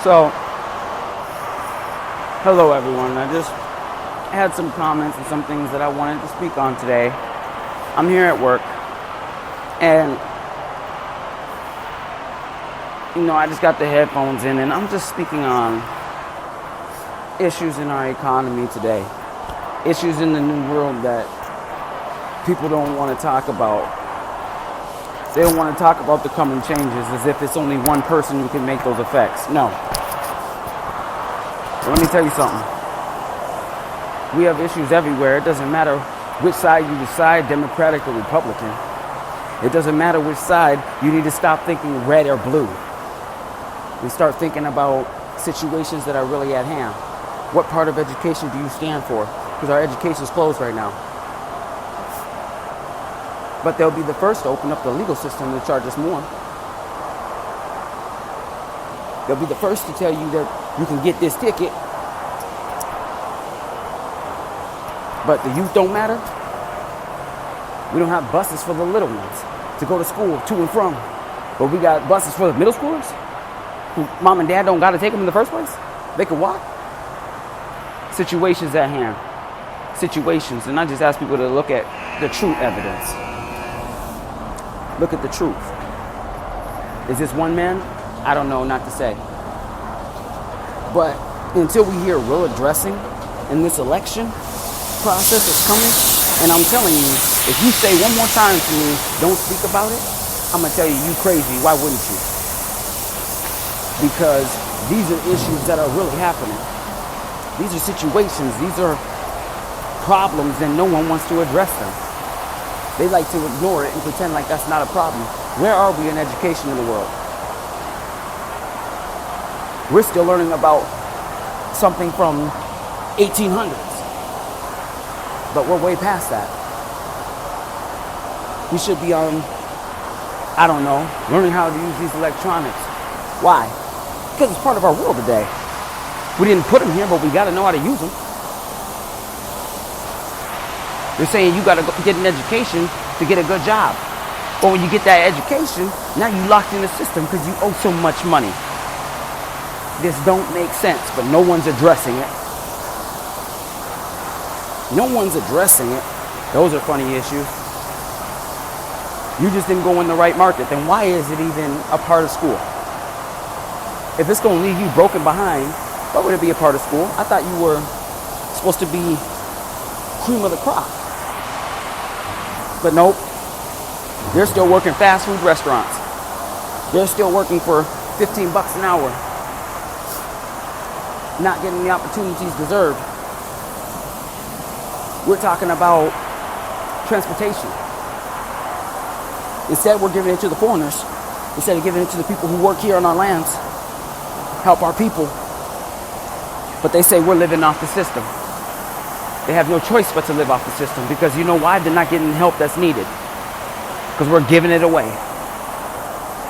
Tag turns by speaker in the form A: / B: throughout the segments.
A: So, hello everyone. I just had some comments and some things that I wanted to speak on today. I'm here at work, and I just got the headphones in, and I'm just speaking on issues in our economy today, issues in the new world that people don't want to talk about. They don't want to talk about the coming changes as if it's only one person who can make those effects. No. But let me tell you something. We have issues everywhere. It doesn't matter which side you decide, Democratic or Republican. It doesn't matter which side. You need to stop thinking red or blue and start thinking about situations that are really at hand. What part of education do you stand for? Because our education is closed right now. But they'll be the first to open up the legal system to charge us more. They'll be the first to tell you that you can get this ticket. But the youth don't matter. We don't have buses for the little ones to go to school to and from. But we got buses for the middle schoolers who mom and dad don't got to take them in the first place. They can walk. Situations at hand. Situations. And I just ask people to look at the true evidence. Look at the truth. Is this one man? I don't know, not to say. But until we hear real addressing in this election process that's coming, and I'm telling you, if you say one more time to me, don't speak about it, I'm going to tell you, you crazy. Why wouldn't you? Because these are issues that are really happening. These are situations. These are problems, and no one wants to address them. They like to ignore it and pretend like that's not a problem. Where are we in education in the world? We're still learning about something from 1800s. But we're way past that. We should be on, learning how to use these electronics. Why? Because it's part of our world today. We didn't put them here, but we got to know how to use them. They're saying you got to get an education to get a good job. But when you get that education, now you locked in the system because you owe so much money. This don't make sense, but no one's addressing it. No one's addressing it. Those are funny issues. You just didn't go in the right market. Then why is it even a part of school? If it's going to leave you broken behind, why would it be a part of school? I thought you were supposed to be cream of the crop. But nope, they're still working fast food restaurants. They're still working for $15 an hour, not getting the opportunities deserved. We're talking about transportation. Instead, we're giving it to the foreigners. Instead of giving it to the people who work here on our lands, help our people. But they say we're living off the system. They have no choice but to live off the system, because you know why? They're not getting help that's needed. Because we're giving it away.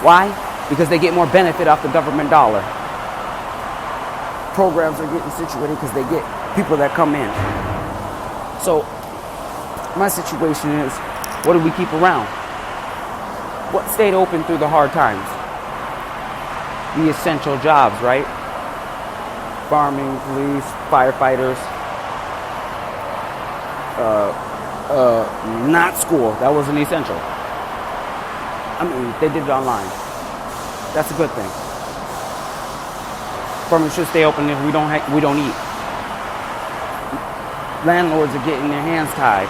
A: Why? Because they get more benefit off the government dollar. Programs are getting situated because they get people that come in. So my situation is, what do we keep around? What stayed open through the hard times? The essential jobs, right? Farming, police, firefighters. Not school. That wasn't essential. I mean, they did it online. That's a good thing. Farmers should stay open if we don't eat. Landlords are getting their hands tied.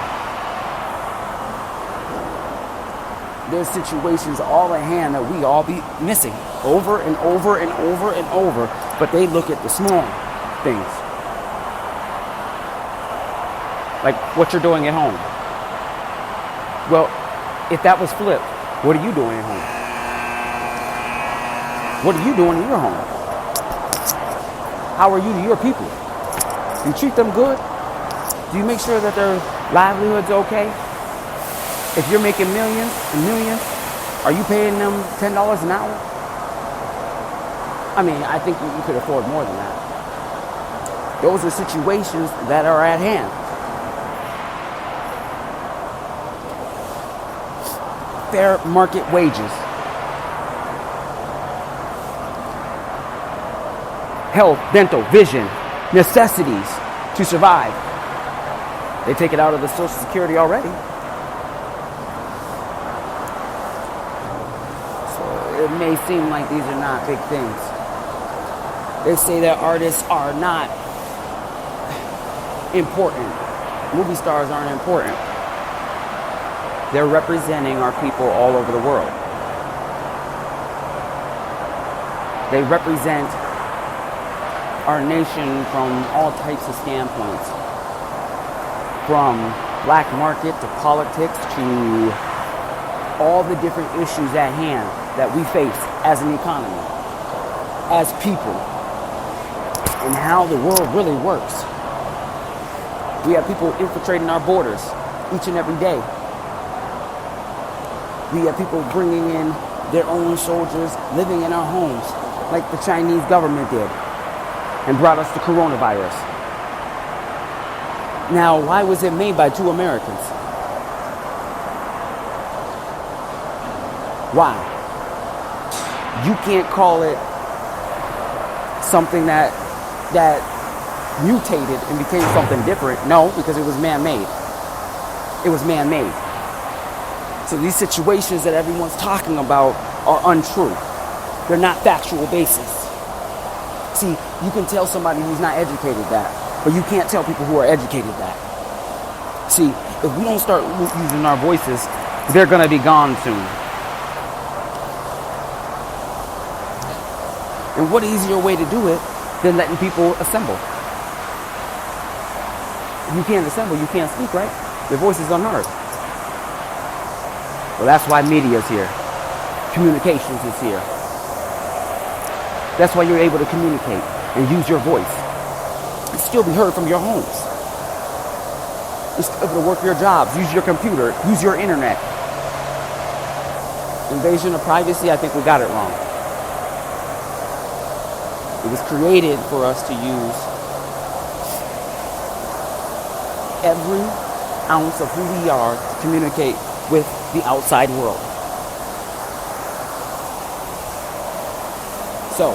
A: There's situations all at hand that we all be missing over and over and over and over, but they look at the small things. Like what you're doing at home. Well, if that was flipped, what are you doing at home? What are you doing in your home? How are you to your people? Do you treat them good? Do you make sure that their livelihood's okay? If you're making millions and millions, are you paying them $10 an hour? I mean, I think you could afford more than that. Those are situations that are at hand. Fair market wages. health, dental, vision, necessities to survive. They take it out of the Social Security already. So it may seem like these are not big things. They say that artists are not important. Movie stars aren't important. They're representing our people all over the world. They represent our nation from all types of standpoints. From black market to politics to all the different issues at hand that we face as an economy, as people, and how the world really works. We have people infiltrating our borders each and every day. We have people bringing in their own soldiers, living in our homes, like the Chinese government did, and brought us the coronavirus. Now, why was it made by 2 Americans? Why? You can't call it something that mutated and became something different. No, because it was man-made. It was man-made. So these situations that everyone's talking about are untrue. They're not factual basis. See, you can tell somebody who's not educated that, but you can't tell people who are educated that. See, if we don't start using our voices, they're going to be gone soon. And what easier way to do it than letting people assemble? If you can't assemble, you can't speak, right? Your voice is unheard. Well, that's why media is here. Communications is here. That's why you're able to communicate and use your voice and still be heard from your homes. You're able to work your jobs, use your computer, use your internet. Invasion of privacy, I think we got it wrong. It was created for us to use every ounce of who we are to communicate with the outside world. So,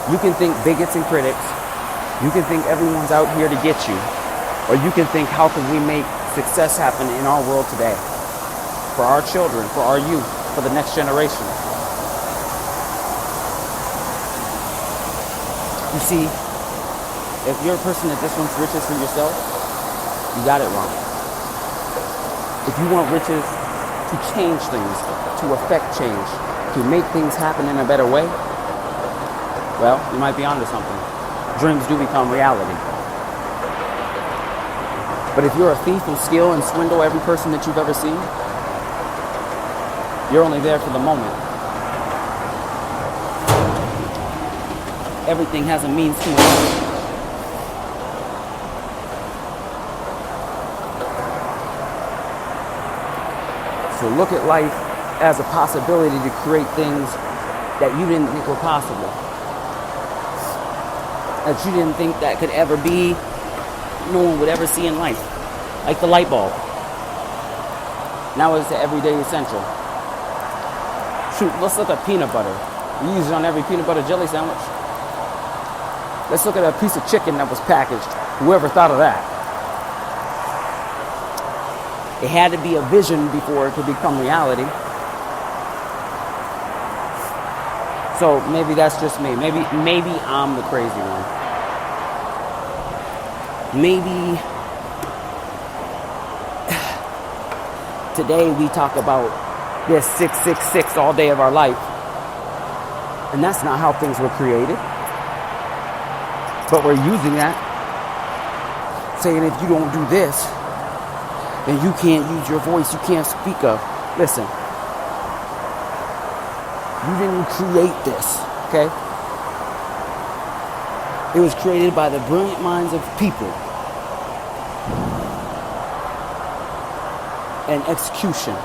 A: you can think bigots and critics, you can think everyone's out here to get you, or you can think how can we make success happen in our world today, for our children, for our youth, for the next generation. You see, if you're a person that just wants riches for yourself, you got it wrong. If you want riches to change things, to affect change, to make things happen in a better way, well, you might be onto something. Dreams do become reality. But if you're a thief and steal and swindle every person that you've ever seen, you're only there for the moment. Everything has a means to an end. So look at life as a possibility to create things that you didn't think were possible. That you didn't think that could ever be, no one would ever see in life. Like the light bulb. Now it's an everyday essential. Shoot, let's look at peanut butter. We use it on every peanut butter jelly sandwich. Let's look at a piece of chicken that was packaged. Whoever thought of that? It had to be a vision before it could become reality. So maybe that's just me. Maybe I'm the crazy one. Maybe today we talk about this 666 all day of our life. And that's not how things were created. But we're using that, saying if you don't do this, then you can't use your voice, you can't speak up. Listen, you didn't create this, okay? It was created by the brilliant minds of people. And execution,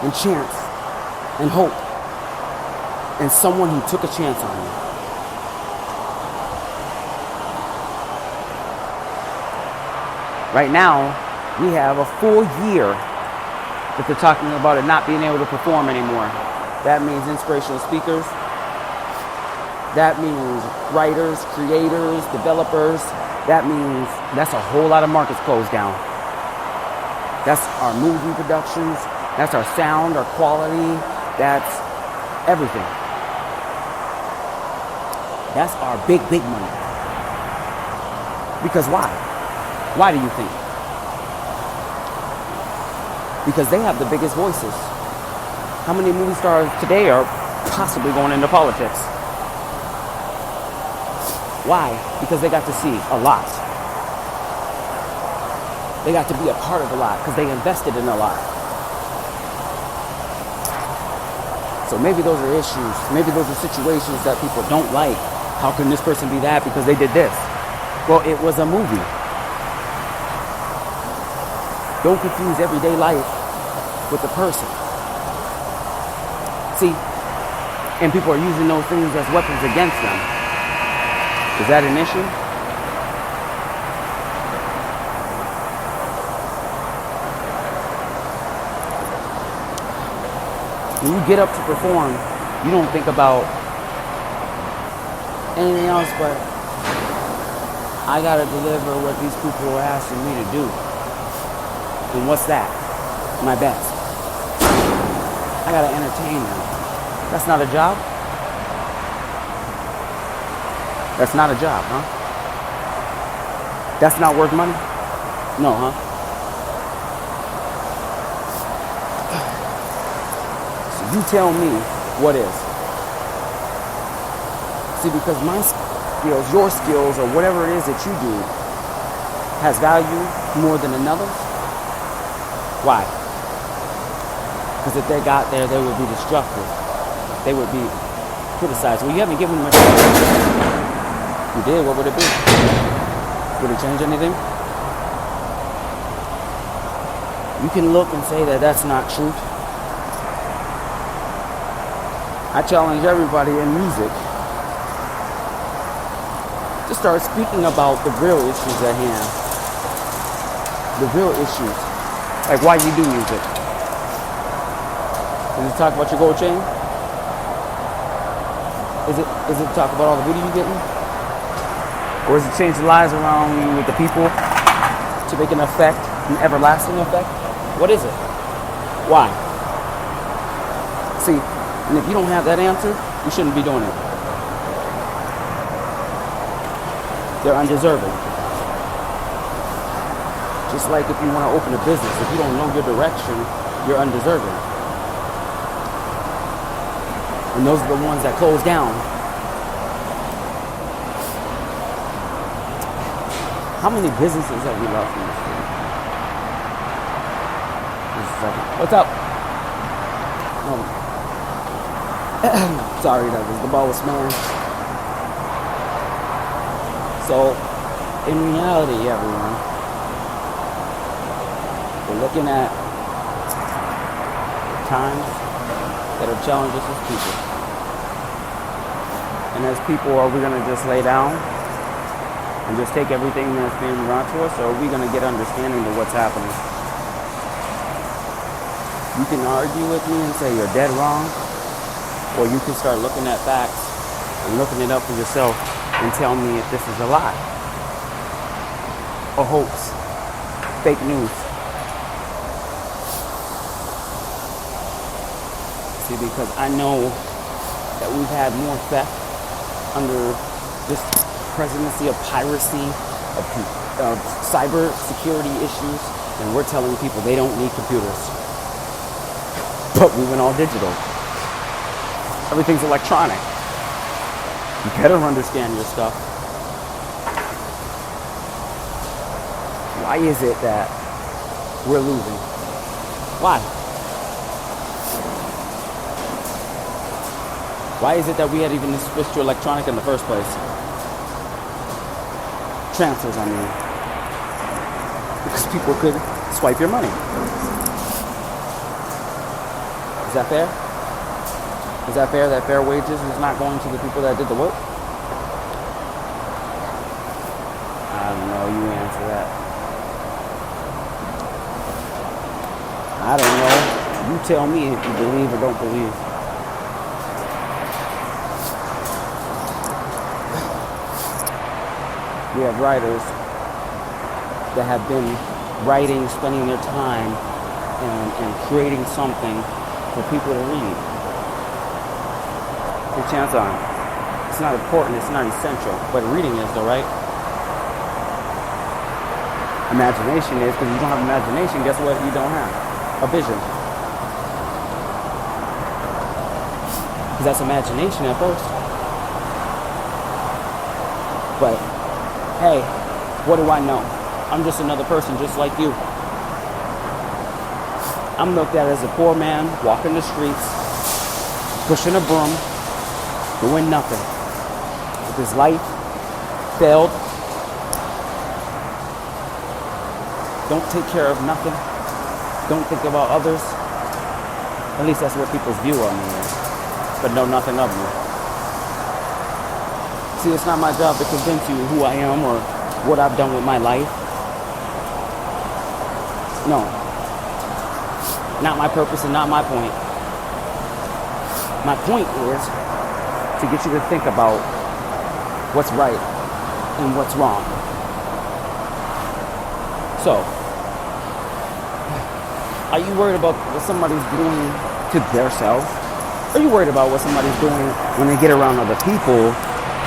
A: and chance, and hope, and someone who took a chance on you. Right now, we have a full year that they're talking about it not being able to perform anymore. That means inspirational speakers, That means writers, creators, developers. That means that's a whole lot of markets closed down. That's our movie productions. That's our sound, our quality. That's everything. That's our big, big money. Because why? Why do you think? Because they have the biggest voices. How many movie stars today are possibly going into politics? Why? Because they got to see a lot. They got to be a part of a lot because they invested in a lot. So maybe those are issues. Maybe those are situations that people don't like. How can this person be that because they did this? Well, it was a movie. Don't confuse everyday life with a person. See, and people are using those things as weapons against them. Is that an issue? When you get up to perform, you don't think about anything else but I gotta deliver what these people are asking me to do. And what's that? My best. I gotta entertain them. That's not a job? That's not a job, huh? That's not worth money? No, huh? So you tell me what is. See, because my skills, your skills, or whatever it is that you do has value more than another's. Why? Because if they got there, they would be destructive. They would be criticized. Well, you haven't given them much. You did, what would it be? Would it change anything? You can look and say that that's not truth. I challenge everybody in music to start speaking about the real issues at hand. The real issues. Like why you do music. Is it talk about your gold chain? Is it talk about all the booty you getting? Or is it change the lives around you with the people to make an effect, an everlasting effect? What is it? Why? See, and if you don't have that answer, you shouldn't be doing it. They're undeserving. Just like if you want to open a business, if you don't know your direction, you're undeserving. And those are the ones that close down. How many businesses have we lost in this city? Just a second. What's up? Sorry, that was the ball was smelling. So, in reality, everyone, we're looking at times that are challenges as people. And as people, are we going to just lay down and just take everything that's being brought to us, or are we going to get understanding of what's happening? You can argue with me and say you're dead wrong, or you can start looking at facts and looking it up for yourself and tell me if this is a lie, a hoax, fake news. See, because I know that we've had more theft under this presidency of piracy, of cyber security issues, and we're telling people they don't need computers. But we went all digital. Everything's electronic. You better understand your stuff. Why is it that we're losing? Why? Why is it that we had even switched to electronic in the first place? Transfers, I mean. Because people could swipe your money. Is that fair? Is that fair that fair wages is not going to the people that did the work? I don't know. You answer that. I don't know. You tell me if you believe or don't believe. We have writers that have been writing, spending their time, and creating something for people to read. Good chance on it. It's not important, it's not essential, but reading is though, right? Imagination is, because you don't have imagination, guess what you don't have? A vision. Because that's imagination at first. But, hey, what do I know? I'm just another person just like you. I'm looked at as a poor man walking the streets, pushing a broom, doing nothing. With his life failed. Don't take care of nothing. Don't think about others. At least that's what people's view of me is. But know nothing of me. See, it's not my job to convince you who I am or what I've done with my life. No. Not my purpose and not my point. My point is to get you to think about what's right and what's wrong. So, are you worried about what somebody's doing to their self? Are you worried about what somebody's doing when they get around other people?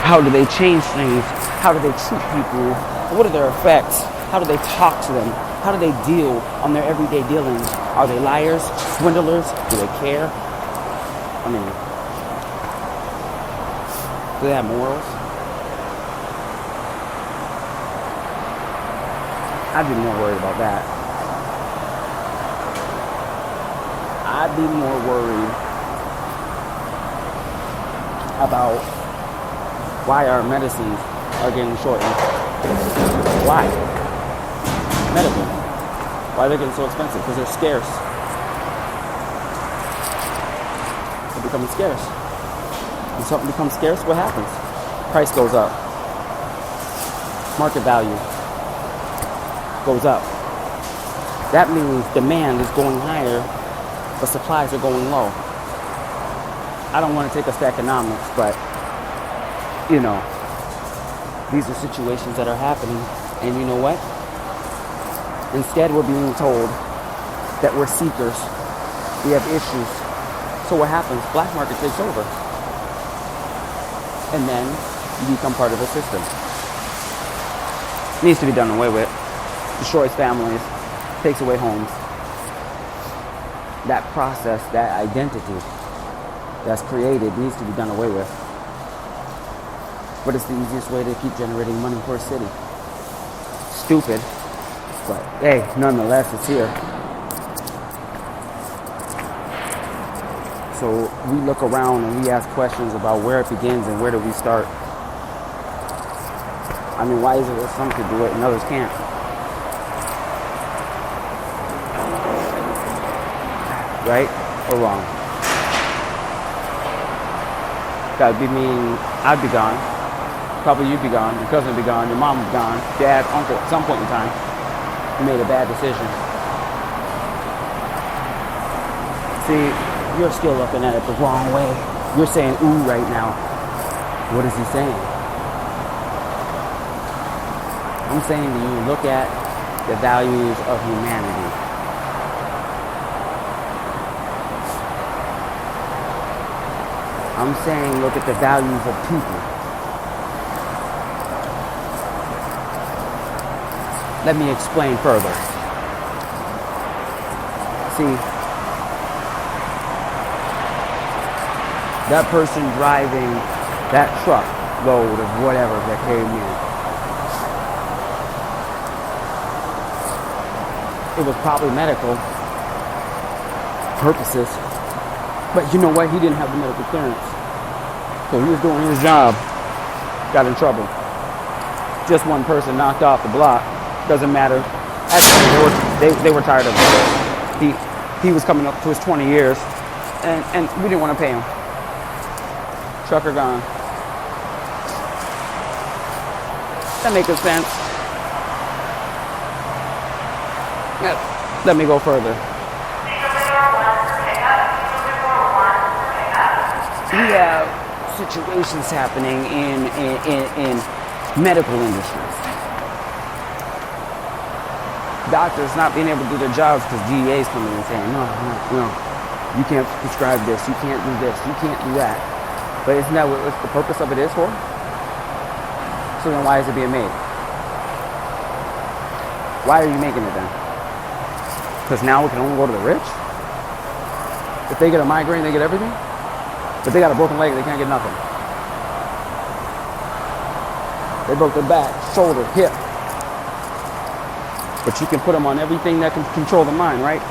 A: How do they change things? How do they treat people? What are their effects? How do they talk to them? How do they deal on their everyday dealings? Are they liars, swindlers? Do they care? I mean, do they have morals? I'd be more worried about that. I'd be more worried about why our medicines are getting shortened. Why? Medical. Why they're getting so expensive? Because they're scarce. They're becoming scarce. When something becomes scarce, what happens? Price goes up. Market value goes up. That means demand is going higher, but supplies are going low. I don't want to take us to economics, but, you know, these are situations that are happening. And you know what? Instead, we're being told that we're seekers. We have issues. So what happens? Black market takes over. And then you become part of the system. It needs to be done away with. Destroys families, takes away homes. That process, that identity that's created needs to be done away with. But it's the easiest way to keep generating money for a city. Stupid, but hey, nonetheless, it's here. So we look around and we ask questions about where it begins and where do we start. I mean, why is it that some can do it and others can't? Right or wrong? That would be mean I'd be gone. Probably you'd be gone, your cousin would be gone, your mom would be gone, dad, uncle, at some point in time, you made a bad decision. See, you're still looking at it the wrong way. You're saying ooh right now. What is he saying? I'm saying to you, look at the values of humanity. I'm saying look at the values of people. Let me explain further. See, that person driving that truck load of whatever that came in, it was probably medical purposes. But you know what? He didn't have the medical clearance. So he was doing his job. Got in trouble. Just one person knocked off the block. Doesn't matter. Actually, they were tired of him. He was coming up to his 20 years, and we didn't want to pay him. Trucker gone. That makes sense. Let me go further. We have situations happening in medical industries. Doctors not being able to do their jobs because DEA's coming and saying, no, you can't prescribe this, you can't do this, you can't do that. But isn't that what the purpose of it is for? So then why is it being made? Why are you making it then? Because now we can only go to the rich? If they get a migraine, they get everything? If they got a broken leg, they can't get nothing. They broke their back, shoulder, hip. But you can put them on everything that can control the mind, right?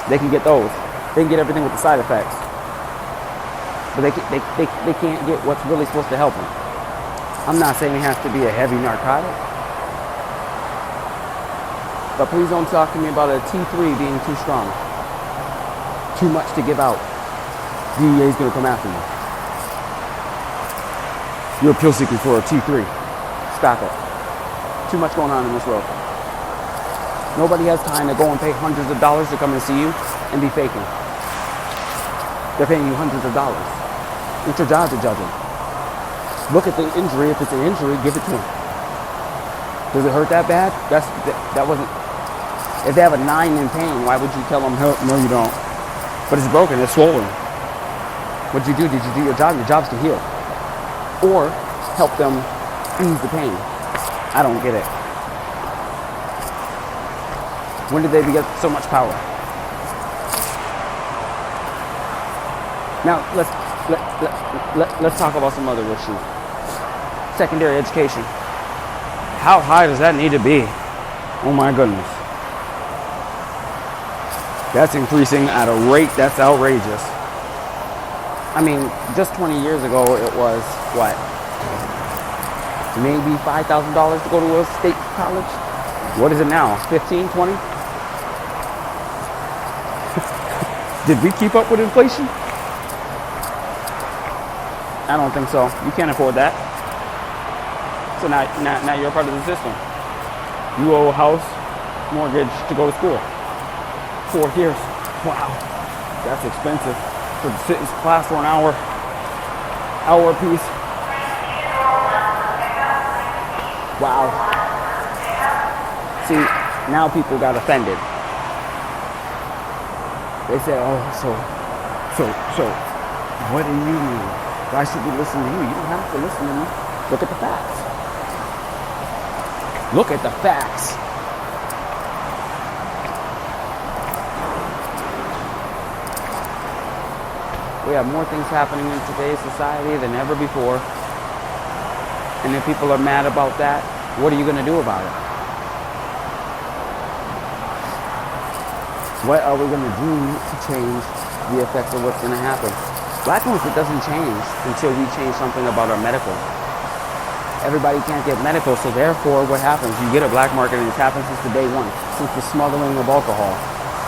A: They can get those. They can get everything with the side effects. But they can't get what's really supposed to help them. I'm not saying it has to be a heavy narcotic. But please don't talk to me about a T3 being too strong. Too much to give out. DEA is going to come after you. You're appeal seeking for a T3. Stop it. Too much going on in this world. Nobody has time to go and pay hundreds of dollars to come and see you and be faking. They're paying you hundreds of dollars. It's your job to judge them. Look at the injury. If it's an injury, give it to them. Does it hurt that bad? That wasn't. If they have a 9 in pain, why would you tell them, no, you don't? But it's broken. It's swollen. What'd you do? Did you do your job? Your job's to heal. Or help them ease the pain. I don't get it. When did they get so much power? Now let's talk about some other issues. Secondary education. How high does that need to be? Oh my goodness. That's increasing at a rate that's outrageous. I mean, just 20 years ago it was what? Maybe $5,000 to go to a state college? What is it now? 15, 20? Did we keep up with inflation? I don't think so. You can't afford that. So now you're a part of the system. You owe a house mortgage to go to school. 4 years. Wow. That's expensive. For the sit in class for an hour apiece. Wow. See, now people got offended. They said, so, what do you mean? Why should we listen to you? You don't have to listen to me. Look at the facts. Look at the facts. We have more things happening in today's society than ever before. And if people are mad about that, what are you going to do about it? What are we going to do to change the effects of what's going to happen? Black market doesn't change until we change something about our medical. Everybody can't get medical, so therefore what happens? You get a black market, and it's happened since the day one, since the smuggling of alcohol.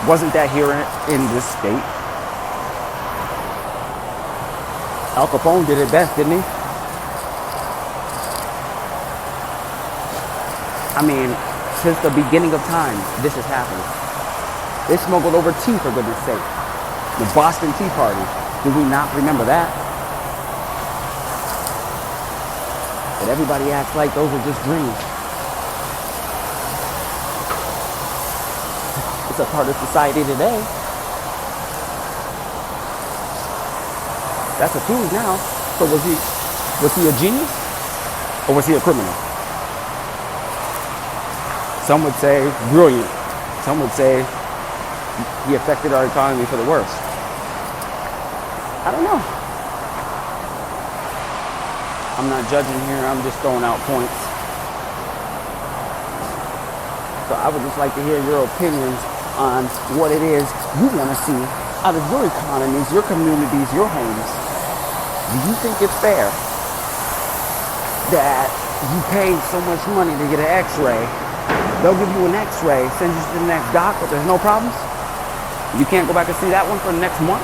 A: Wasn't that here in this state? Al Capone did it best, didn't he? I mean, since the beginning of time, this has happened. They smuggled over tea, for goodness sake. The Boston Tea Party. Do we not remember that? But everybody acts like those are just dreams. It's a part of society today. That's approved now. So was he a genius? Or was he a criminal? Some would say brilliant. Some would say he affected our economy for the worse. I don't know. I'm not judging here. I'm just throwing out points. So I would just like to hear your opinions on what it is you want to see out of your economies, your communities, your homes. Do you think it's fair that you pay so much money to get an x-ray? They'll give you an x-ray, send you to the next doc, but there's no problems? You can't go back and see that one for the next month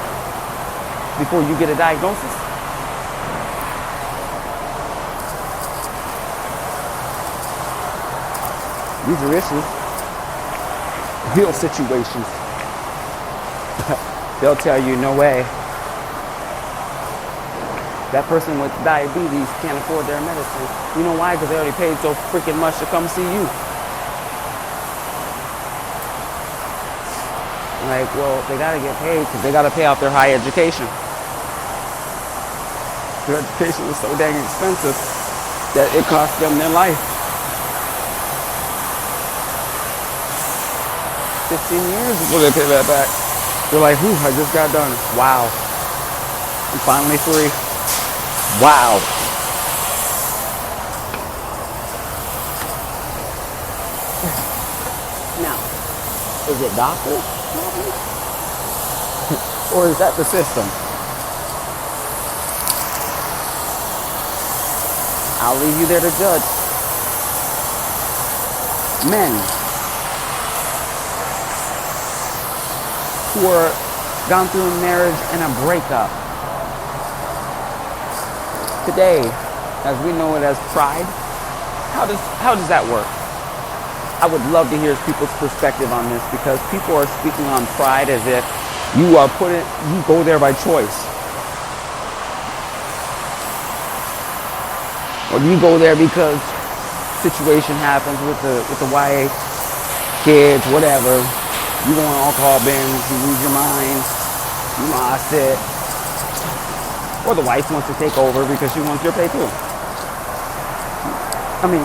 A: before you get a diagnosis? These are issues, real situations. They'll tell you, no way. That person with diabetes can't afford their medicine. You know why? Because they already paid so freaking much to come see you. Like, well, they got to get paid because they got to pay off their high education. Their education is so dang expensive that it costs them their life. 15 years before they pay that back. They're like, whew, I just got done. Wow. I'm finally free. Wow. Now, is it doctors? Or is that the system? I'll leave you there to judge. Men who are gone through a marriage and a breakup. Today, as we know it as pride, how does that work? I would love to hear people's perspective on this, because people are speaking on pride as if you go there by choice. Or do you go there because situation happens with the YA kids, whatever. You go on alcohol binge, you lose your mind, you lost it. Or the wife wants to take over because she wants your pay too. I mean,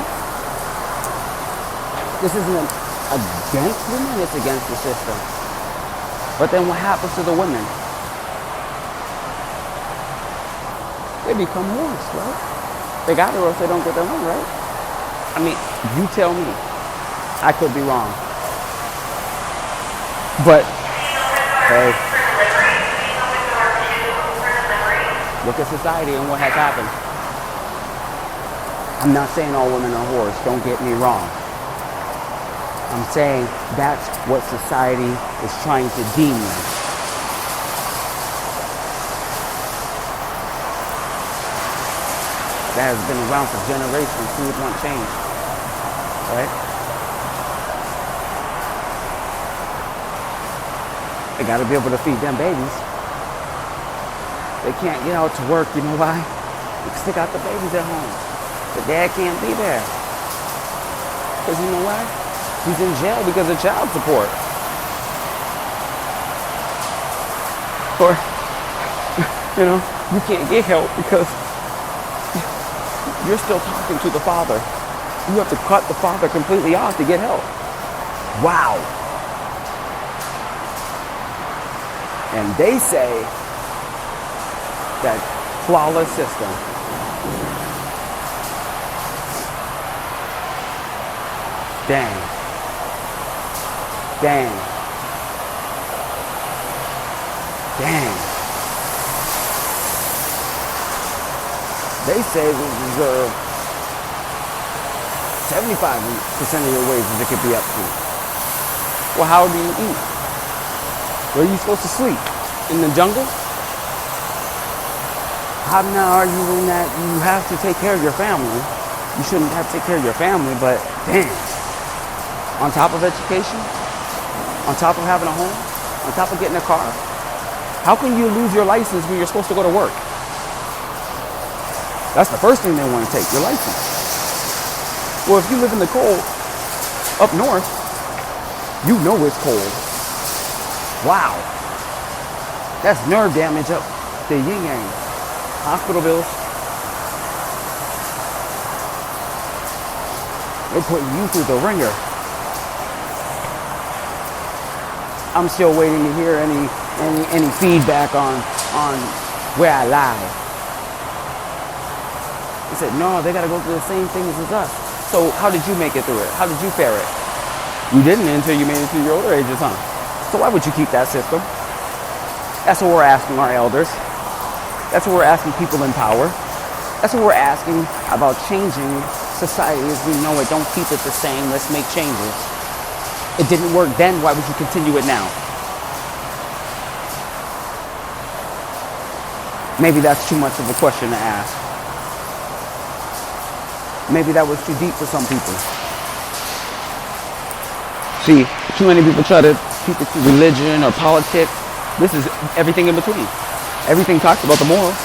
A: this isn't against women, it's against the system. But then what happens to the women? They become whores, right? They got it or else they don't get their money, right? I mean, you tell me. I could be wrong. But, hey, look at society and what has happened. I'm not saying all women are whores, don't get me wrong. I'm saying that's what society is trying to deem them. That has been around for generations. Who would want change? Right? They got to be able to feed them babies. They can't get out to work. You know why? Because they got the babies at home. The dad can't be there. Because you know why? He's in jail because of child support. Or, you can't get help because you're still talking to the father. You have to cut the father completely off to get help. Wow. And they say that flawless system. Dang. They say we deserve 75% of your wages it could be up to. Well, how do you eat? Where are you supposed to sleep? In the jungle? How now are you in that you have to take care of your family? You shouldn't have to take care of your family, but damn. On top of education? On top of having a home? On top of getting a car? How can you lose your license when you're supposed to go to work? That's the first thing they want to take, your license. Well, if you live in the cold up north, you know it's cold. Wow. That's nerve damage up the yin yang. Hospital bills. They're putting you through the ringer. I'm still waiting to hear any feedback on where I lie. He said, no, they got to go through the same things as us. So how did you make it through it? How did you fare it? You didn't until you made it through your older ages, huh? So why would you keep that system? That's what we're asking our elders. That's what we're asking people in power. That's what we're asking about changing society as we know it. Don't keep it the same. Let's make changes. It didn't work then. Why would you continue it now? Maybe that's too much of a question to ask. Maybe that was too deep for some people. See, too many people try to keep it to religion or politics. This is everything in between. Everything talks about the morals.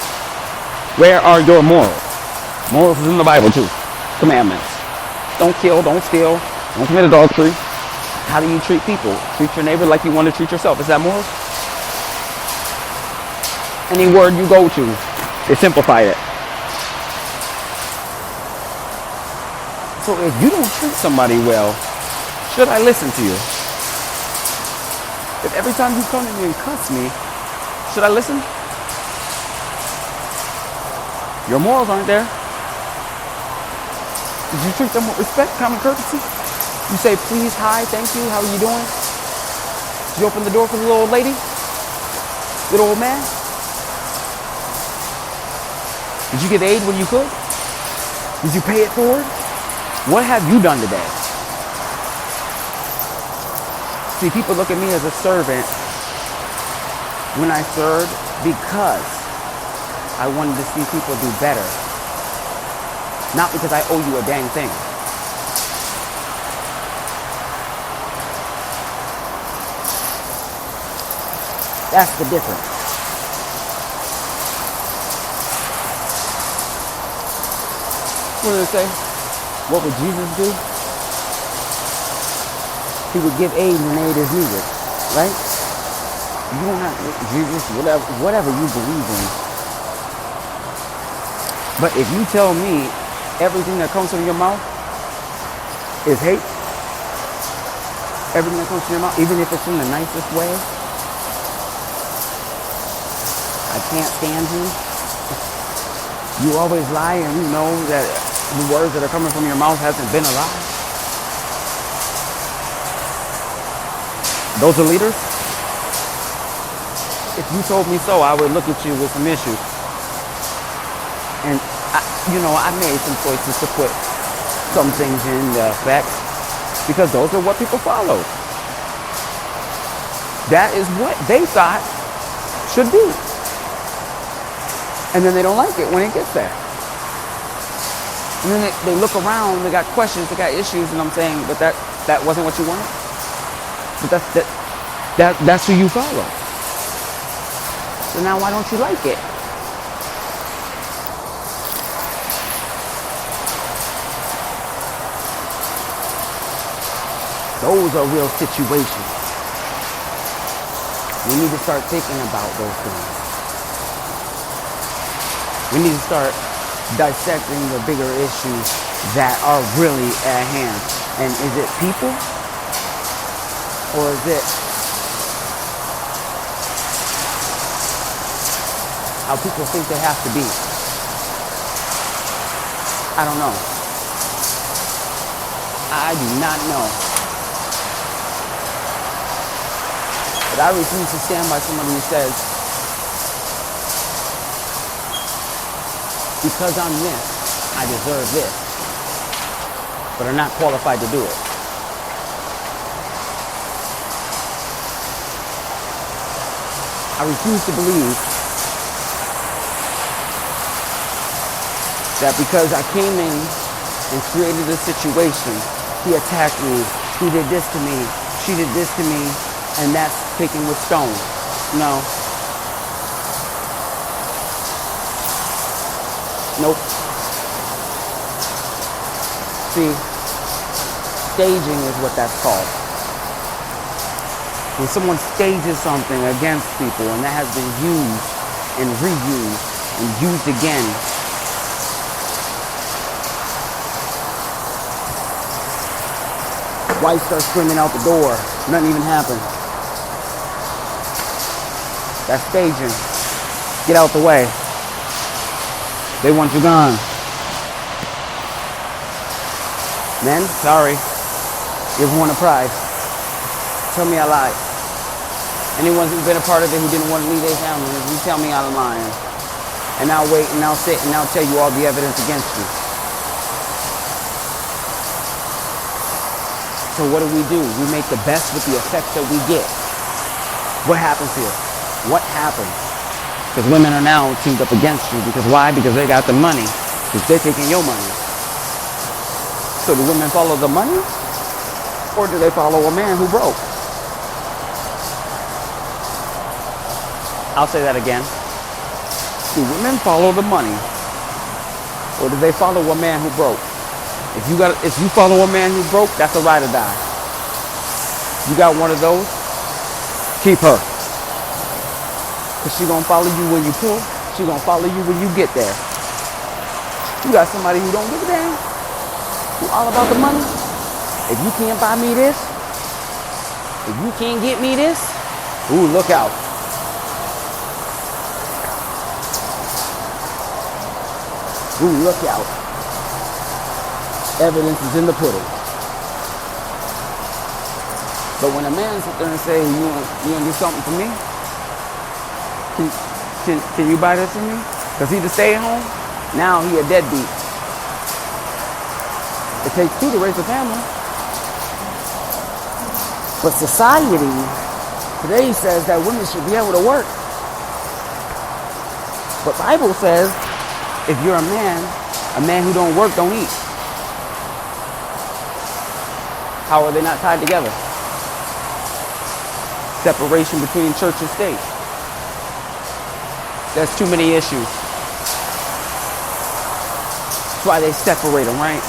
A: Where are your morals? Morals is in the Bible too. Commandments. Don't kill, don't steal, don't commit adultery. How do you treat people? Treat your neighbor like you want to treat yourself. Is that morals? Any word you go to, they simplify it. So if you don't treat somebody well, should I listen to you? If every time you come to me and cuss me, should I listen? Your morals aren't there. Did you treat them with respect, common courtesy? You say please, hi, thank you, how are you doing? Did you open the door for the little old lady? Little old man? Did you give aid when you could? Did you pay it forward? What have you done today? See, people look at me as a servant when I served because I wanted to see people do better. Not because I owe you a dang thing. That's the difference. What did it say? What would Jesus do? He would give aid when aid is needed, right? You don't have Jesus, whatever you believe in. But if you tell me everything that comes from your mouth is hate, everything that comes from your mouth, even if it's in the nicest way, I can't stand you. You always lie and you know that the words that are coming from your mouth hasn't been a lie. Those are leaders. If you told me so, I would look at you with some issues. And I made some choices to put some things in effect because those are what people follow. That is what they thought should be. And then they don't like it when it gets there. And then they look around, they got questions, they got issues, and I'm saying, but that wasn't what you wanted? But that's who you follow. So now why don't you like it? Those are real situations. We need to start thinking about those things. We need to start dissecting the bigger issues that are really at hand. And is it people? Or is it how people think they have to be? I don't know. I do not know. But I refuse to stand by somebody who says, because I'm this, I deserve this, but are not qualified to do it. I refuse to believe that because I came in and created a situation, he attacked me, he did this to me, she did this to me, and that's taken with stone. No. Nope. See, staging is what that's called. When someone stages something against people and that has been used and reused and used again, wife starts screaming out the door, nothing even happened. That's staging. Get out the way. They want you gone. Men, sorry. Give one a prize. Tell me I lied. Anyone who's been a part of it who didn't want to leave their family, you tell me I'm lying. And I'll wait and I'll sit and I'll tell you all the evidence against you. So what do? We make the best with the effects that we get. What happens here? What happens? Because women are now teamed up against you. Because why? Because they got the money. Because they're taking your money. So do women follow the money? Or do they follow a man who broke? I'll say that again. Do women follow the money, or do they follow a man who broke? If you follow a man who broke, that's a ride or die. You got one of those, keep her. Cause she gonna follow you when you pull. She gonna follow you when you get there. You got somebody who don't give a damn, who all about the money. If you can't buy me this, if you can't get me this, ooh, look out. Ooh, look out. Evidence is in the pudding. But when a man sits there and say, you want to do something for me? Can you buy this for me? Because he just stay at home? Now he a deadbeat. It takes two to raise a family. But society today says that women should be able to work. But Bible says, if you're a man who don't work don't eat. How are they not tied together? Separation between church and state. There's too many issues. That's why they separate them, right?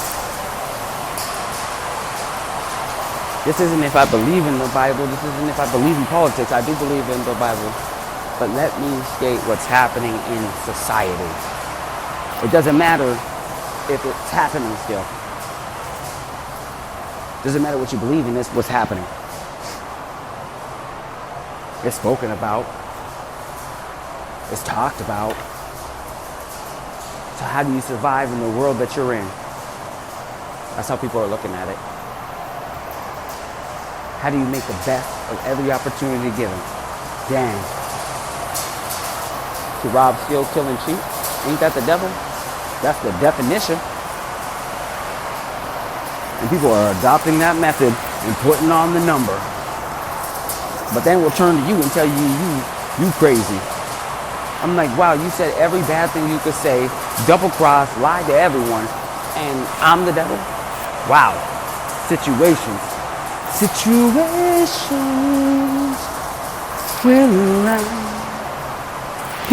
A: This isn't if I believe in the Bible. This isn't if I believe in politics. I do believe in the Bible. But let me state what's happening in society. It doesn't matter if it's happening still. It doesn't matter what you believe in, it's what's happening. It's spoken about. It's talked about. So how do you survive in the world that you're in? That's how people are looking at it. How do you make the best of every opportunity given? Dang. To rob, steal, kill, and cheat? Ain't that the devil? That's the definition. And people are adopting that method and putting on the number. But then we'll turn to you and tell you crazy. I'm like, wow, you said every bad thing you could say, double cross, lied to everyone, and I'm the devil? Wow. Situations will arise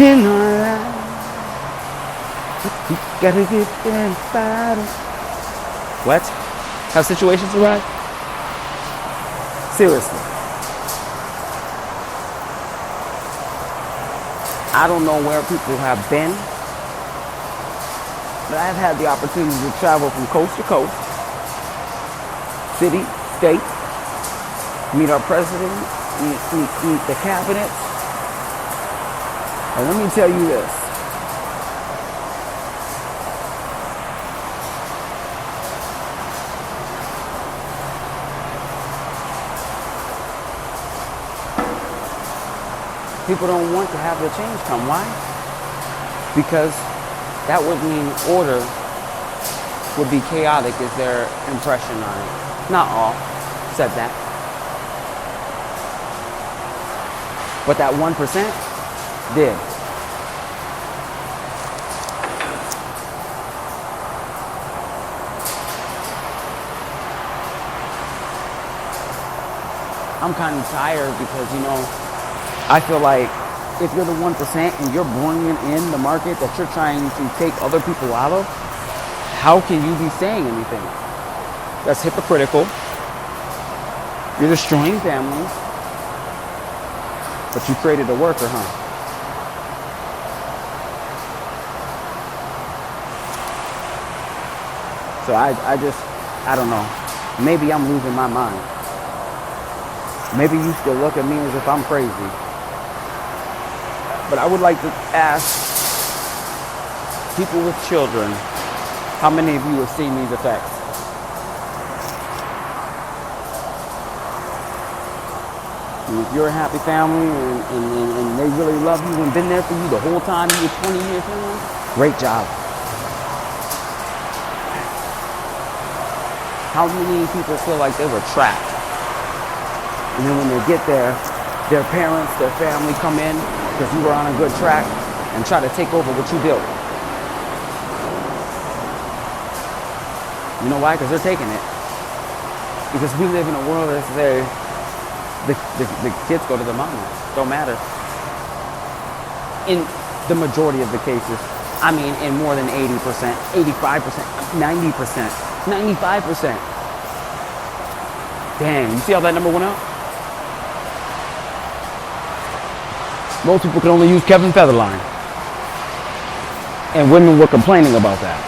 A: in our lives. You gotta get there and fight it. What? How situations arise? Seriously. I don't know where people have been, but I've had the opportunity to travel from coast to coast, city, state, meet our president, meet the cabinet. And let me tell you this. People don't want to have the change come. Why? Because that would mean order would be chaotic is their impression on it. Not all said that. But that 1% did. I'm kind of tired because, I feel like if you're the 1% and you're bringing in the market that you're trying to take other people out of, how can you be saying anything? That's hypocritical. You're destroying families, but you created a worker, huh? So I don't know. Maybe I'm losing my mind. Maybe you still look at me as if I'm crazy. But I would like to ask people with children, how many of you have seen these effects? And if you're a happy family and they really love you and been there for you the whole time you were 20 years old, great job. How many people feel like they were trapped? And then when they get there, their parents, their family come in because you were on a good track and try to take over what you built. You know why? Because they're taking it. Because we live in a world that says the kids go to the mama. Don't matter. the majority of the cases. I mean, in more than 80%, 85%, 90%, 95%. Dang, you see how that number went up? Most people could only use Kevin Federline. And women were complaining about that.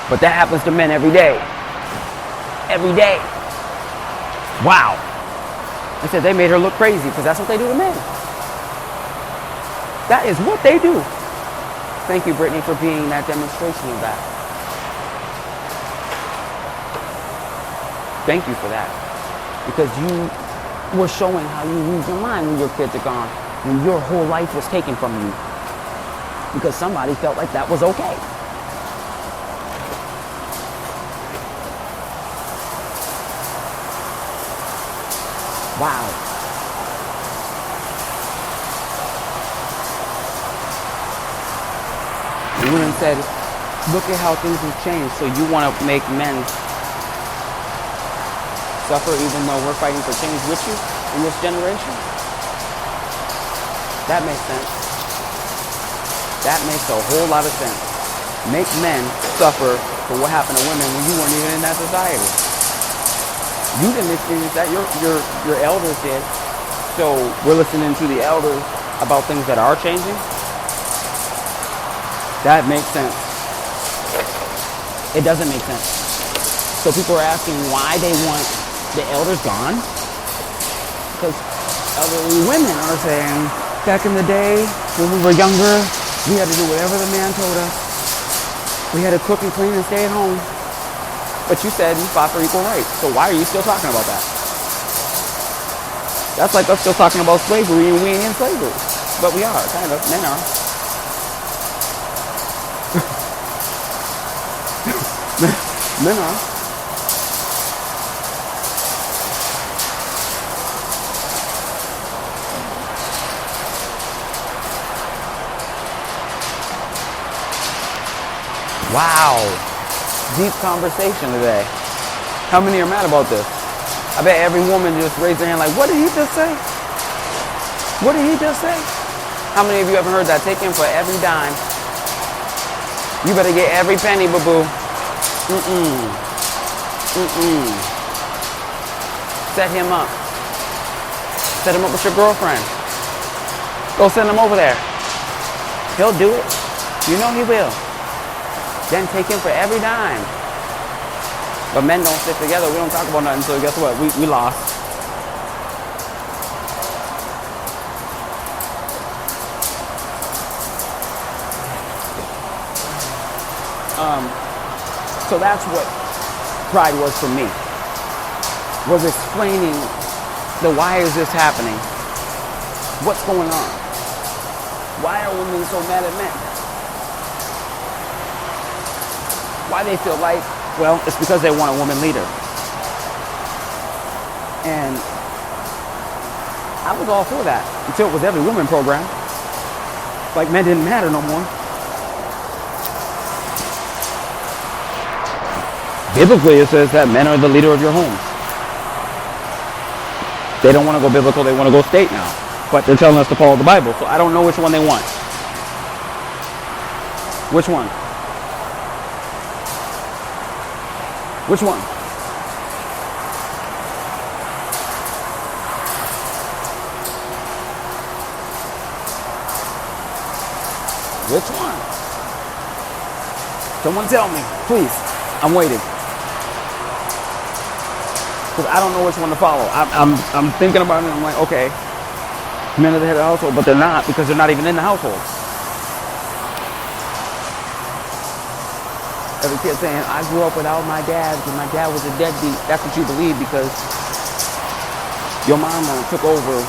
A: But that happens to men every day. Every day. Wow. They said they made her look crazy because that's what they do to men. That is what they do. Thank you, Brittany, for being that demonstration of that. Thank you for that. Because you were showing how you lose your mind when your kids are gone, when your whole life was taken from you. Because somebody felt like that was okay. Wow. The woman said, look at how things have changed. So you want to make men suffer even though we're fighting for change with you in this generation? That makes sense. That makes a whole lot of sense. Make men suffer for what happened to women when you weren't even in that society. You didn't experience that. Your elders did. So we're listening to the elders about things that are changing. That makes sense. It doesn't make sense. So people are asking why they want the elders gone. Because elderly women are saying, back in the day when we were younger, we had to do whatever the man told us. We had to cook and clean and stay at home. But you said you fought for equal rights. So why are you still talking about that? That's like us still talking about slavery and we ain't in slavery. But we are, kind of. Men are. Men are. Wow. Deep conversation today. How many are mad about this? I bet every woman just raised their hand like, what did he just say? What did he just say? How many of you haven't heard that? Take him for every dime. You better get every penny, boo-boo. Set him up. Set him up with your girlfriend. Go send him over there. He'll do it. You know he will. Then take him for every dime. But men don't stick together. We don't talk about nothing. So guess what? We lost. So that's what pride was for me. Was explaining the why is this happening? What's going on? Why are women so mad at men? Why they feel like, well, it's because they want a woman leader. And I was all for that until it was every woman program. Like men didn't matter no more. Biblically, it says that men are the leader of your home. They don't want to go biblical, they want to go state now. But they're telling us to follow the Bible, so I don't know which one they want. Which one? Which one? Which one? Someone tell me, please. I'm waiting. Because I don't know which one to follow. I'm thinking about it and I'm like, okay, men are the head of the household, but they're not because they're not even in the household. Every kid saying, I grew up without my dad because my dad was a deadbeat. That's what you believe because your mama took over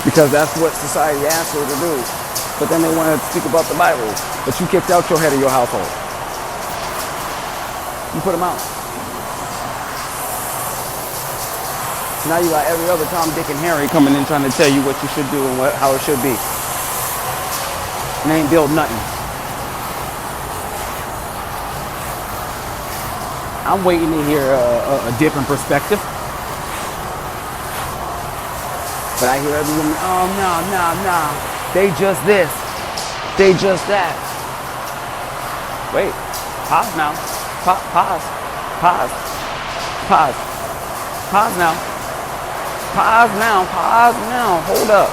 A: because that's what society asked her to do. But then they want to speak about the Bible. But you kicked out your head of your household. You put them out. Now you got every other Tom, Dick, and Harry coming in trying to tell you what you should do and how it should be. And they ain't build nothing. I'm waiting to hear a different perspective. But I hear every woman, oh, no. They just this. They just that. Wait. Pause now. Pause. Pause. Pause. Pause now. Pause now. Pause now. Hold up.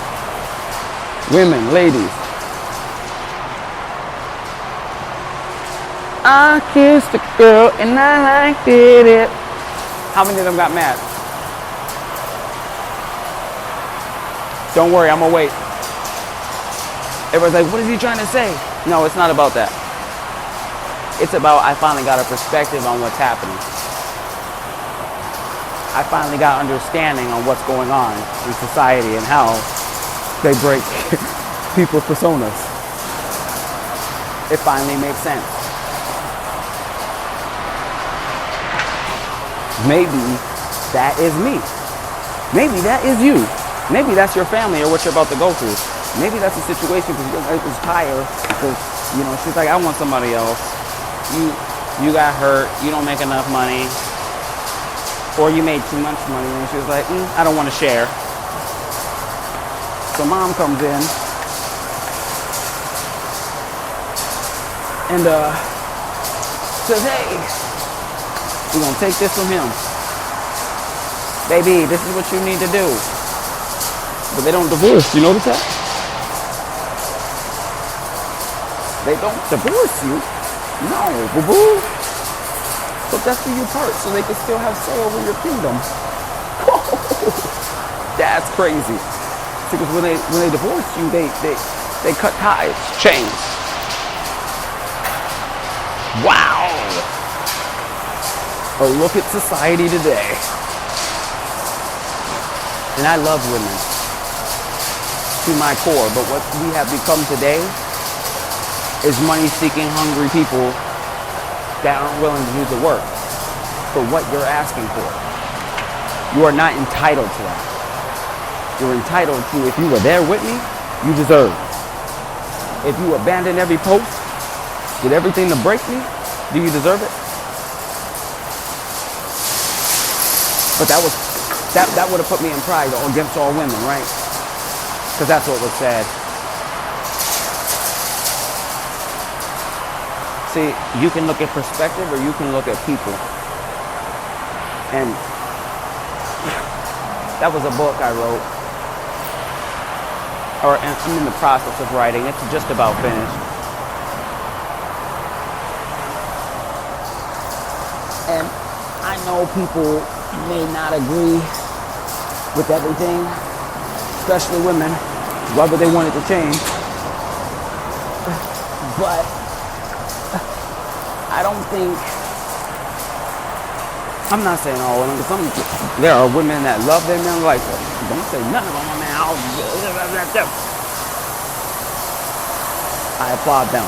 A: Women, ladies. I kissed a girl and I liked it. How many of them got mad? Don't worry, I'm gonna wait. Everybody's like, what is he trying to say? No, it's not about that. It's about I finally got a perspective on what's happening. I finally got understanding on what's going on in society and how they break people's personas. It finally makes sense. Maybe that is me. Maybe that is you. Maybe that's your family or what you're about to go through. Maybe that's a situation because your wife is tired because, you know, she's like, I want somebody else. You got hurt. You don't make enough money. Or you made too much money. And she was like, I don't want to share. So mom comes in and says, hey, we're going to take this from him. Baby, this is what you need to do. But they don't divorce. You notice that? They don't divorce you. No, boo-boo. But that's who you part so they can still have say over your kingdom. That's crazy. Because when they divorce you, they cut ties, chains. Wow. Or look at society today. And I love women to my core, but what we have become today is money-seeking, hungry people that aren't willing to do the work for what you're asking for. You are not entitled to that. You're entitled to, if you were there with me, you deserve. If you abandoned every post, did everything to break me, do you deserve it? But that would have put me in pride against all women, right? Because that's what was said. See, you can look at perspective or you can look at people. And that was a book I wrote. I'm in the process of writing. It's just about finished. And I know people may not agree with everything, especially women, whether they want it to change. But I don't think, I'm not saying all women, because there are women that love their men like that. Don't say none of them, man. I applaud them.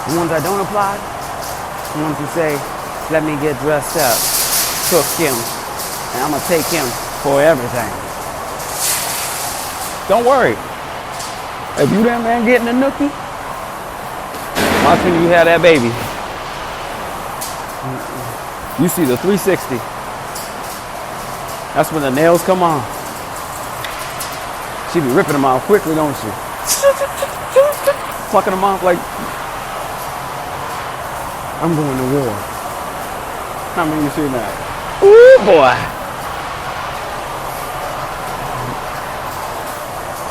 A: The ones I don't applaud, the ones who say, let me get dressed up, cook him, and I'm going to take him for everything. Don't worry. If you that man getting a nookie, watch when you have that baby. You see the 360. That's when the nails come on. She be ripping them off quickly, don't she? Plucking them off like, I'm going to war. How many of you seen that? Ooh, boy.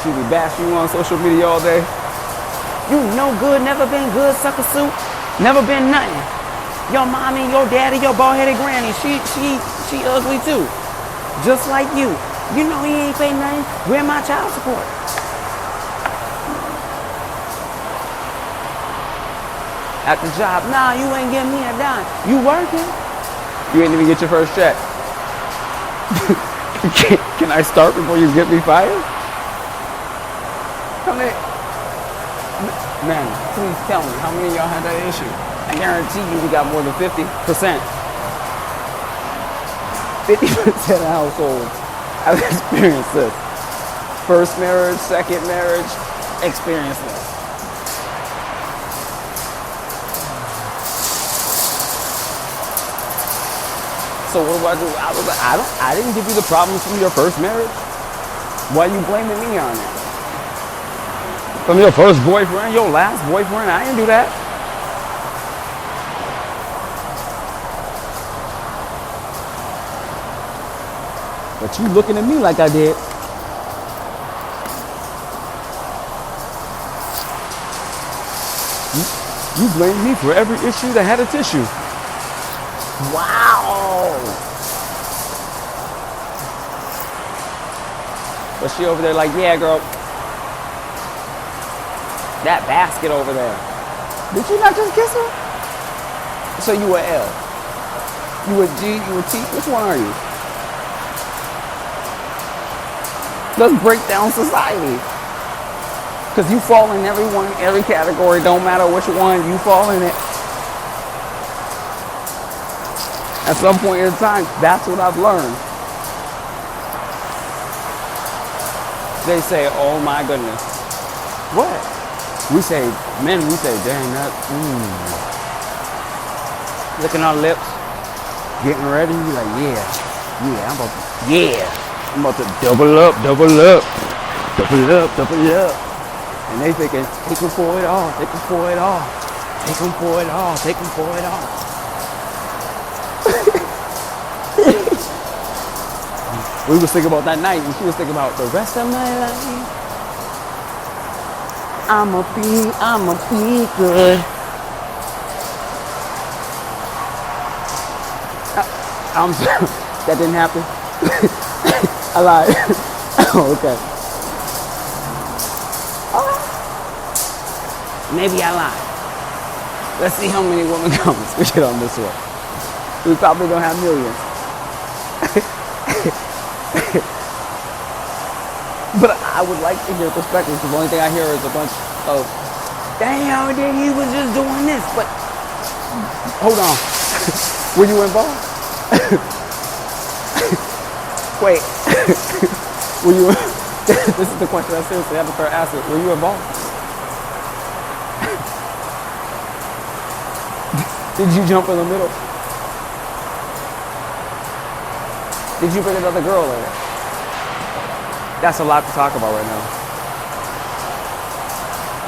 A: She be bashing you on social media all day. You no good, never been good, sucker suit. Never been nothing. Your mommy, your daddy, your bald-headed granny, she ugly too. Just like you. You know he ain't pay nothing. Where my child support? At the job, nah, you ain't giving me a dime. You working? You ain't even get your first check. Can I start before you get me fired? How many? Man, please tell me, how many of y'all had that issue? I guarantee you we got more than 50%. 50% of households have experienced this. First marriage, second marriage, experience this. So what do? I was like, I didn't give you the problems from your first marriage. Why you blaming me on it? From your first boyfriend, your last boyfriend? I didn't do that. But you looking at me like I did. You blame me for every issue that had a tissue. Wow. But she over there like, yeah, girl. That basket over there. Did you not just kiss her? So you a L. You a G, you a T? Which one are you? Let's break down society. Because you fall in every category. Don't matter which one, you fall in it. At some point in time, that's what I've learned. They say, oh my goodness. What? We say, men, we say, dang, that, licking our lips, getting ready, we like, I'm about to double up. And they thinking, take them for it all. We was thinking about that night, and she was thinking about the rest of my life. I'ma be good. I'm sorry, that didn't happen. I lied. Oh, okay. Maybe I lied. Let's see how many women comments we get on this one. We probably don't have millions. But I would like to hear perspectives. The only thing I hear is a bunch of, damn, he was just doing this. But hold on. Were you involved? Wait. Were you? This is the question I seriously have to start asking. Were you involved? Did you jump in the middle? Did you bring another girl in? That's a lot to talk about right now.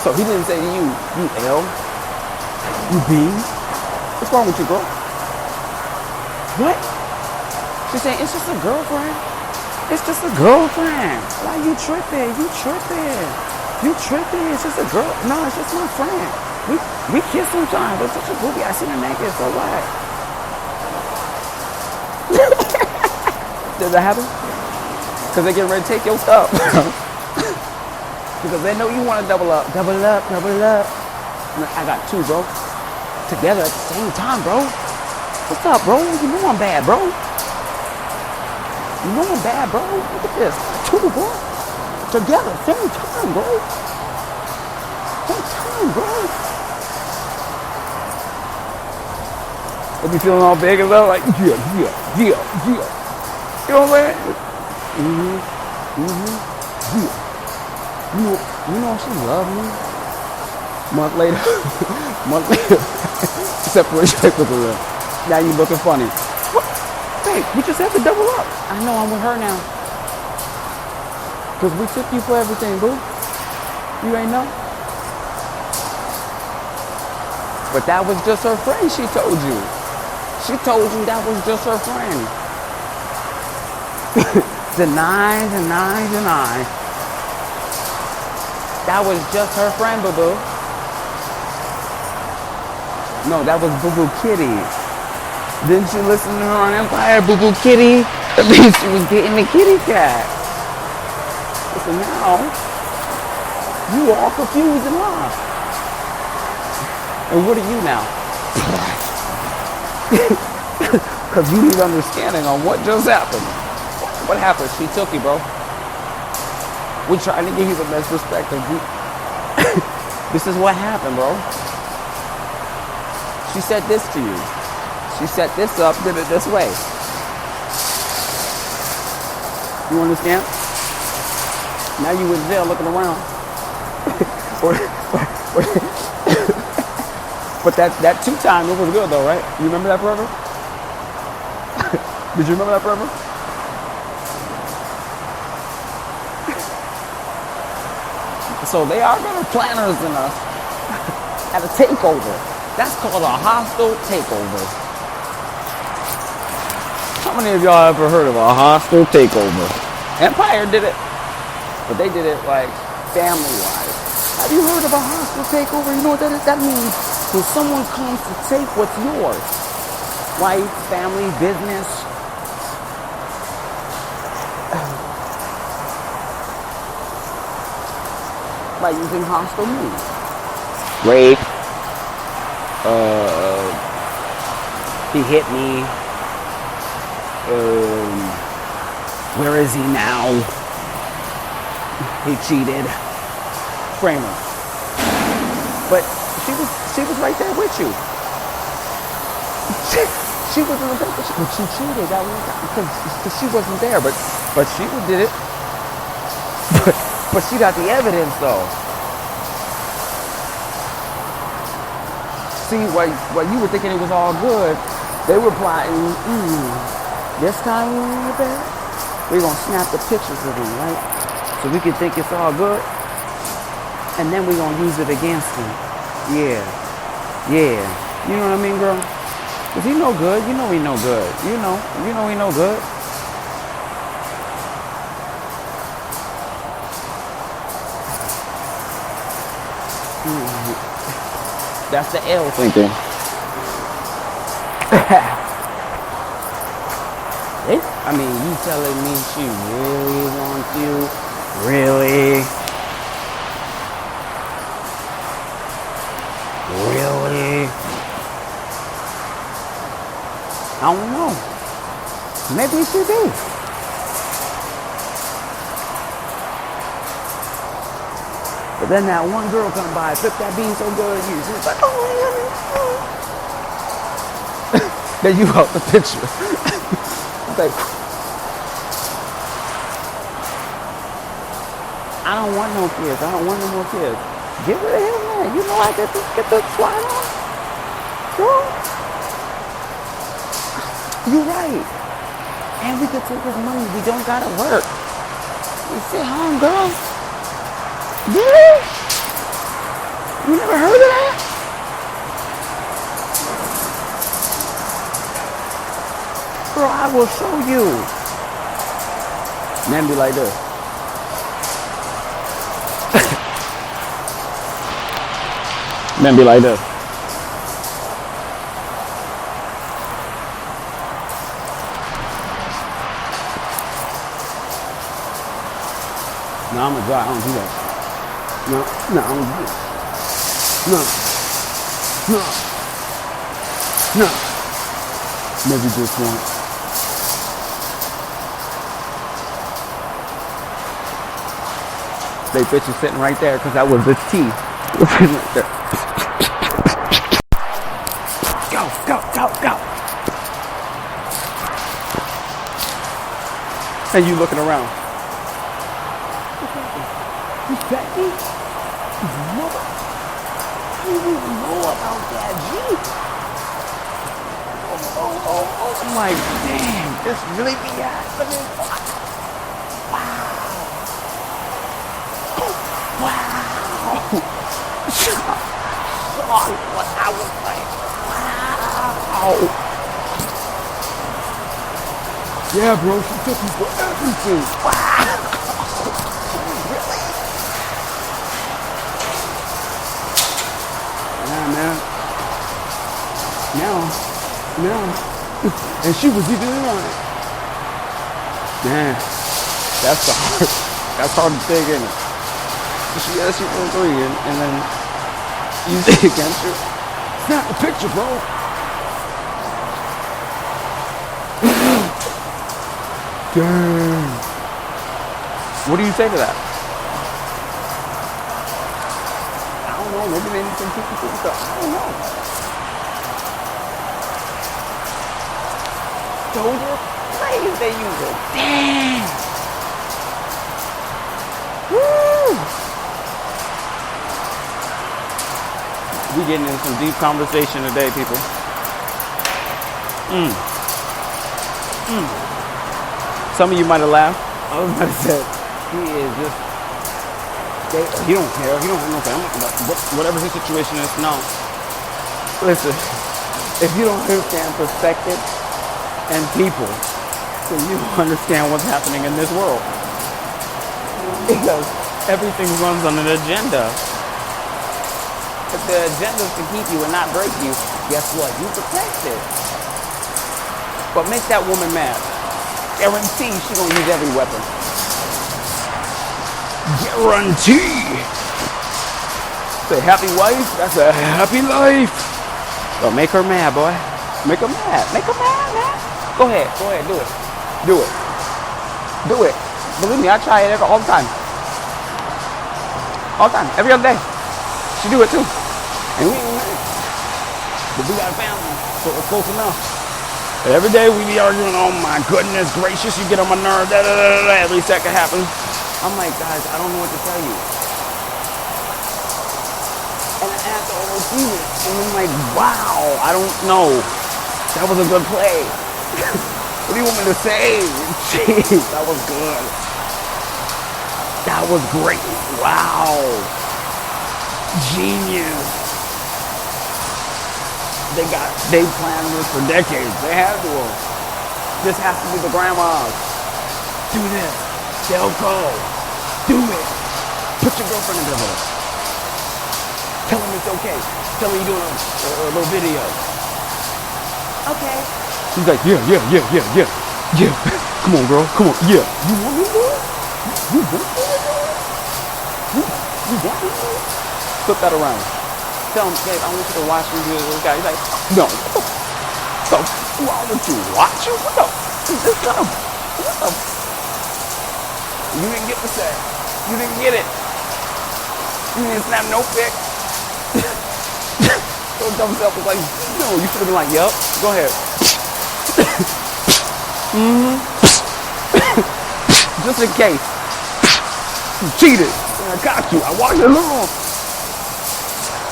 A: So he didn't say to you, you L, you B. What's wrong with you, bro? What? She's saying, it's just a girlfriend. It's just a girlfriend. Why you tripping? It's just a girl. No, it's just my friend. We kiss sometimes. It's such a movie. I seen her naked, so what? Did that happen? Because they get ready to take your stuff. Because they know you want to double up. I got two, bro. Together at the same time, bro. What's up, bro? You know I'm bad, bro. Look at this. Two, bro. Together, same time, bro. They be feeling all big and stuff, like, yeah. You know what I'm saying? You know she loved me. Month later, separation papers. Now you looking funny. What? Hey, we just have to double up. I know I'm with her now. Cause we took you for everything, boo. You ain't know. But that was just her friend. She told you. She told you that was just her friend. Deny. That was just her friend, boo-boo. No, that was Boo-Boo Kitty. Didn't you listen to her on Empire, Boo-Boo Kitty? That means she was getting the kitty cat. So now, you all confused and lost. And what are you now? Because you need understanding on what just happened. What happened? She took you, bro. We're trying to give you the best perspective. This is what happened, bro. She said this to you. She set this up, did it this way. You understand? Now you in jail looking around. But that 2 time, it was good though, right? You remember that forever? Did you remember that forever? So they are going to planners in us at a takeover. That's called a hostile takeover. How many of y'all ever heard of a hostile takeover? Empire did it, but they did it like family-wise. Have you heard of a hostile takeover? You know what that is? That means when someone comes to take what's yours. Wife, family, business. By using hostile means. Rape. He hit me. Where is he now? He cheated. Kramer. But she was right there with you. She was in the picture, but she cheated that one time because she wasn't there. But she did it. But she got the evidence though. See, while you were thinking it was all good, they were plotting. This time we're there, we're gonna snap the pictures of him, right? So we can think it's all good, and then we're gonna use it against him. Yeah. You know what I mean, girl? Cause he no good. You know he no good. You know he no good. That's the L thinking. I mean, you telling me she really wants you? Really? Really? I don't know. Maybe she do. But then that one girl come by, flip that bean so good, you she's like, oh. Then you out the picture. Like, I don't want no kids. I don't want no more kids. Get rid of him, man. You know I get the slide on. Girl. You're right. And we could take his money. We don't gotta work. We sit home, girl. Really? You never heard of that? Girl, I will show you. Men be like this. Men be like this. No, I'm gonna dry. I don't do that. No, I don't do it. No. Maybe just once. They bitch is sitting right there because that was the T. Right there. Go. And you looking around. Becky? Mother. I didn't even know about that Jeep. Oh, I'm like, damn, this really be happening. Wow. Sorry, what I was like, wow. Yeah, bro, she took me for everything. Wow. Really? Yeah, man. Now. And she was even in on it. Man, that's hard to take, isn't it? She asked you for 3 and then use it against you. Snap the picture, bro. Dang. What do you say to that? I don't know. Maybe some people think so. I don't know. Soldier plays they use it. Damn. Woo. We getting into some deep conversation today, people. Some of you might have laughed. I was about to say, he is just He don't care. He don't have no family. Whatever his situation is, no. Listen, if you don't understand perspective and people, then you don't understand what's happening in this world. Because everything runs on an agenda. If the agenda is to keep you and not break you, guess what? You protect it. But make that woman mad. Guarantee she gonna use every weapon. Guarantee. Say happy wife, that's a happy life. But make her mad, boy. Make her mad. Make her mad, man. Go ahead, do it. Do it. Do it. Believe me, I try it all the time. All the time, every other day. She do it too. And we ain't married. But we got a family, so it's close enough. And every day we be arguing, oh my goodness gracious, you get on my nerves, every second happens. I'm like, guys, I don't know what to tell you. And I have to oversee it. And I'm like, wow, I don't know. That was a good play. What do you want me to say? Jeez, that was good. That was great. Wow. Genius. They planned this for decades. They had to. This has to be the grandmas. Do this. They'll go. Do it. Put your girlfriend in the middle. Tell them it's okay. Tell them you're doing a little video. Okay. He's like, yeah. Come on, girl. Come on. Yeah. You want me to do it? You want me to do it? You want me to do it? Flip that around. Tell him, babe, I want you to watch me do this guy. He's like, no. So, why would you watch you? What the? What the? You didn't get the set. You didn't get it. You didn't snap no pic. So dumb self was like, no, you should have been like, yup, go ahead. Just in case. You cheated. I got you. I watched it long.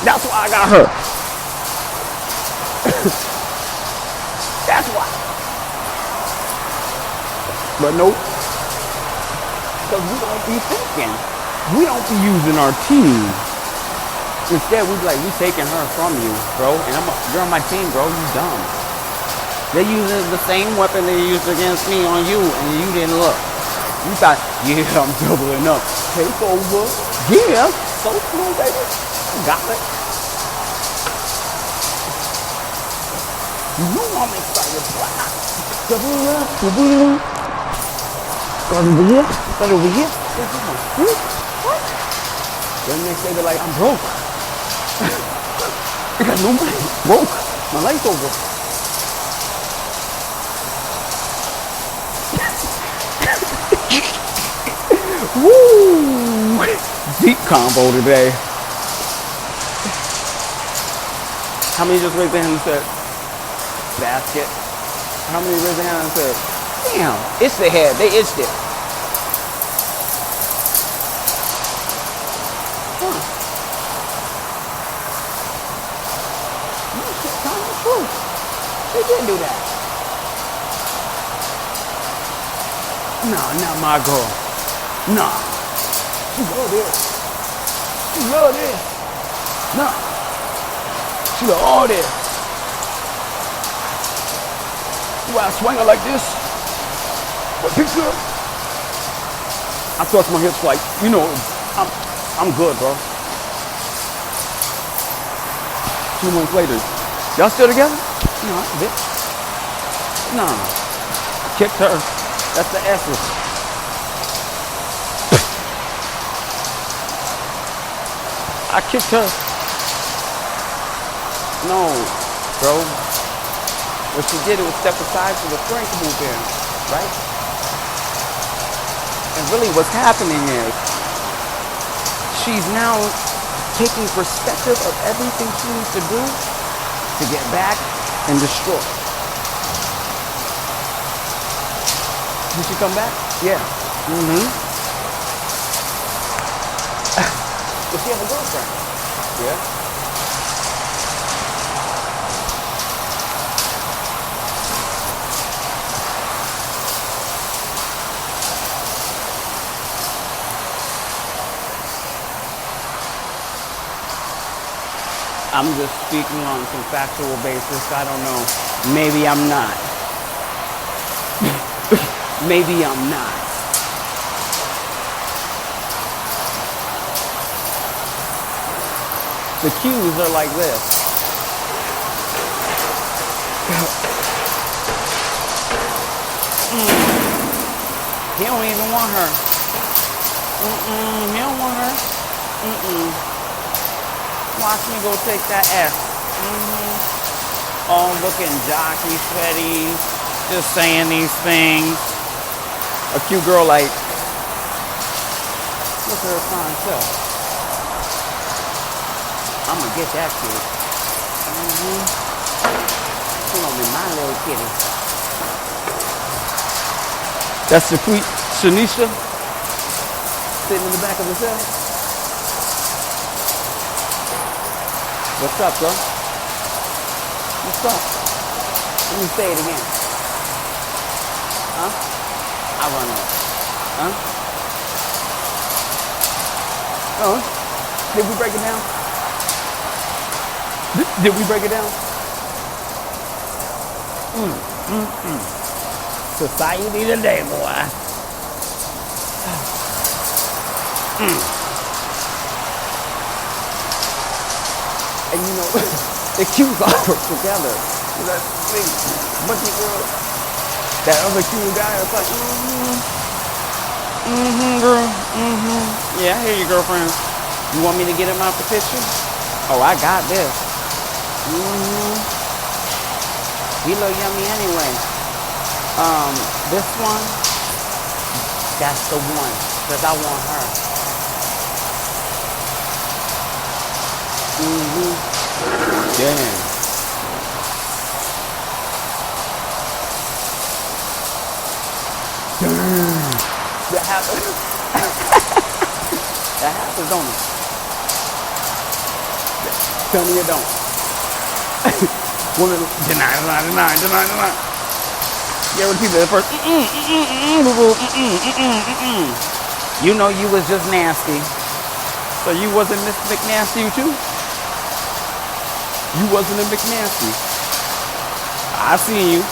A: That's why I got her. That's why. But nope. Because we don't be thinking. We don't be using our team. Instead, we be like, we taking her from you, bro. And you're on my team, bro. You dumb. They using the same weapon they used against me on you, and you didn't look. You thought, yeah, I'm doubling up. Take over. Yeah. So smooth, baby. Got it. You know I'm excited. Double up. Got over here. Got over here. What? Then next day they're like, I'm broke. I got no money. Broke. My life's over. Woo! Deep combo today. How many just raised their hand and said, basket? How many raised their hand and said, damn, itch the head. They itched it. They did do that. Nah, not my girl. Nah. She love this. She love this. Nah. She love all this. Do I swing her like this? What picture? I thrust my hips like, you know, I'm good, bro. 2 months later, y'all still together? No, that's a bit. Nah. I kicked her. That's the essence. I kicked her. No, bro. What she did was step aside for the strength to move in, right? And really what's happening is she's now taking perspective of everything she needs to do to get back and destroy. Did she come back? Yeah. Does she have a girlfriend? Yeah. I'm just speaking on some factual basis. I don't know. Maybe I'm not. Maybe I'm not. The cues are like this. He don't even want her. He don't want her. Watch me go take that F. All looking jockey, sweaty, just saying these things. A cute girl like, look at her fine self. I'm gonna get that kid. She gonna be my little kitty. That's the sweet Shanisha sitting in the back of the cell. What's up, girl? What's up? Let me say it again. Huh? I run off. Huh? Oh, did we break it down? Did we break it down? Society today, boy. And you know, the cues all work together. That thing, bunch of girls. That other cute guy is like, girl, yeah, I hear you, girlfriend. You want me to get him out the picture? Oh, I got this. He look yummy anyway. This one, that's the one, cause I want her. Damn. That happens. That happens, don't it? Tell me it don't. Women deny. You ever see that first? You know you was just nasty. So you wasn't Miss McNasty too? You wasn't a McNasty. I seen you.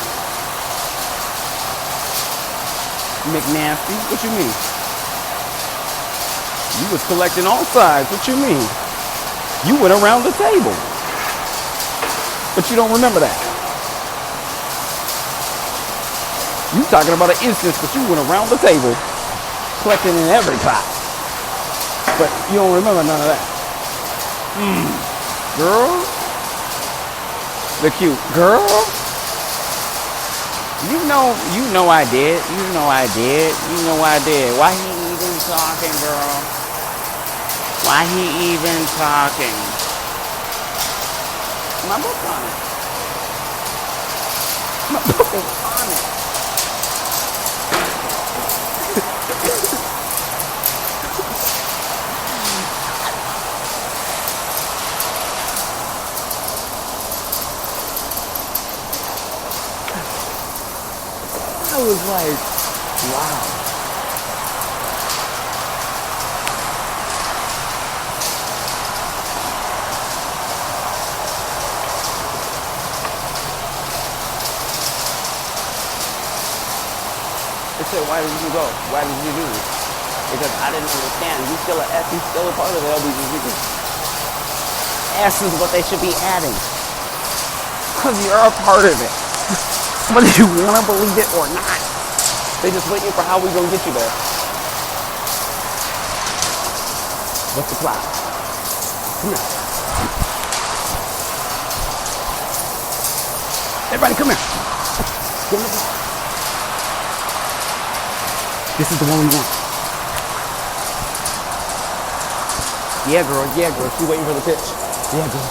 A: McNasty? What you mean? You was collecting all sides. What you mean? You went around the table. But you don't remember that. You talking about an instance, but you went around the table, collecting in every pot. But you don't remember none of that. Girl? The cute girl? You know I did. You know I did. Why he even talking, girl? Why he even talking? My book on it. My book is on it. I was like, wow. They said, why did you go? Why did you do this? Because I didn't understand. You still an S, you still a part of the LGBTQ. S is what they should be adding. Because you're a part of it. Whether you want to believe it or not. They just waiting for how we gonna get you there. What's the plot? Come here. Everybody come here. Give me the plot. This is the one we want. Yeah, girl. She waiting for the pitch. Yeah, girl.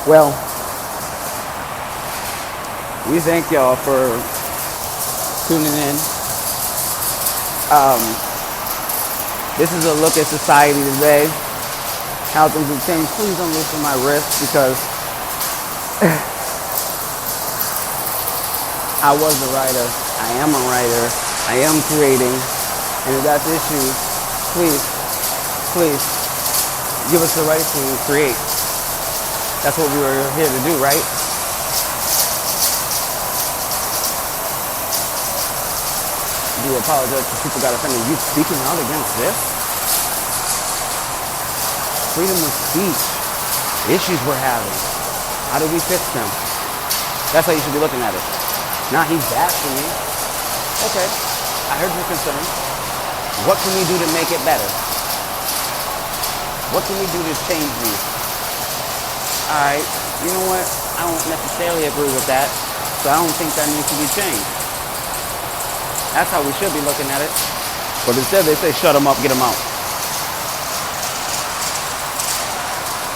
A: Well, we thank y'all for tuning in. This is a look at society today, how things have changed. Please don't listen to my wrist because I was a writer. I am a writer. I am creating. And if that's issues, please, give us the right to create. That's what we were here to do, right? I do apologize if people got offended. You speaking out against this? Freedom of speech. Issues we're having. How do we fix them? That's how you should be looking at it. Not he's bashing me. Okay, I heard your concern. What can we do to make it better? What can we do to change these? Alright, you know what? I don't necessarily agree with that, so I don't think that needs to be changed. That's how we should be looking at it. But instead they say shut them up, get them out.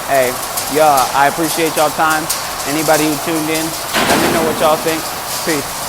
A: Hey, y'all, I appreciate y'all time. Anybody who tuned in, let me know what y'all think. Peace.